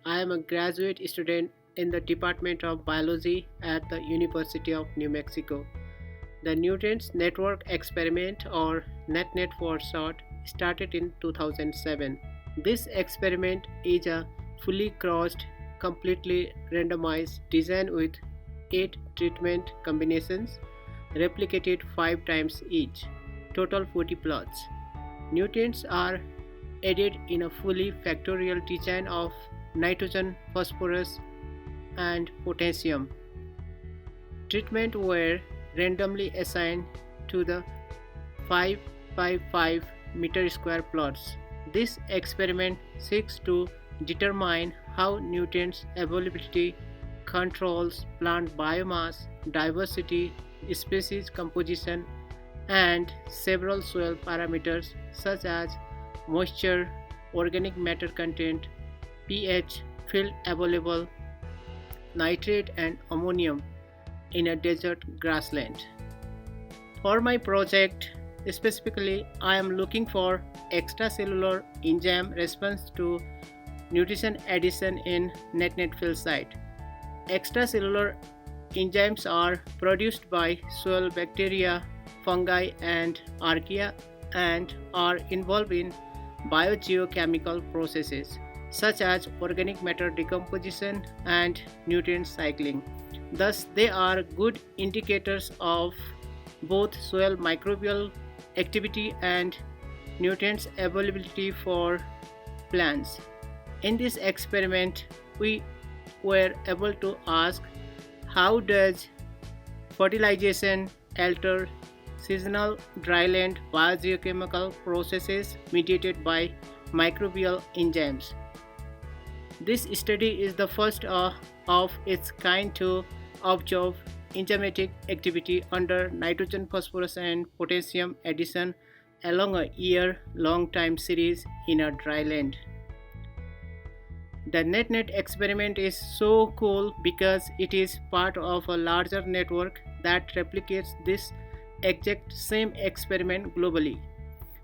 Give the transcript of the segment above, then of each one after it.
I am a graduate student in the Department of Biology at the University of New Mexico. The Nutrients Network experiment, or NutNet for short, started in 2007. This experiment is a fully crossed, completely randomized design with 8 treatment combinations replicated 5 times each, total 40 plots. Nutrients are added in a fully factorial design of nitrogen, phosphorus, and potassium. Treatment were randomly assigned to the 5 by 5 meter square plots. This experiment seeks to determine how nutrients availability controls plant biomass, diversity, species composition, and several soil parameters such as moisture, organic matter content, pH, field available, nitrate, and ammonium in a desert grassland. For my project, specifically, I am looking for extracellular enzyme response to nutrition addition in NutNet field site. Extracellular enzymes are produced by soil bacteria, fungi, and archaea and are involved in biogeochemical processes such as organic matter decomposition and nutrient cycling. Thus, they are good indicators of both soil microbial activity and nutrients availability for plants. In this experiment, we were able to ask how does fertilization alter seasonal dryland biogeochemical processes mediated by microbial enzymes. This study is the first of its kind to observe enzymatic activity under nitrogen, phosphorus, and potassium addition along a year-long time series in a dryland. The NutNet experiment is so cool because it is part of a larger network that replicates this exact same experiment globally.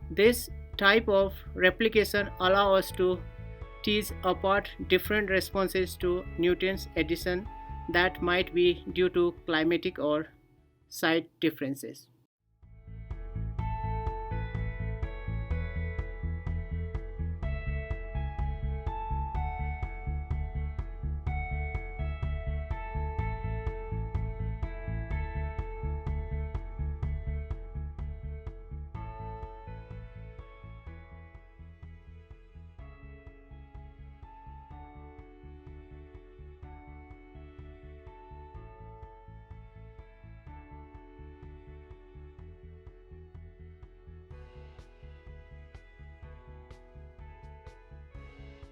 This type of replication allows us to tease apart different responses to nutrients addition that might be due to climatic or site differences.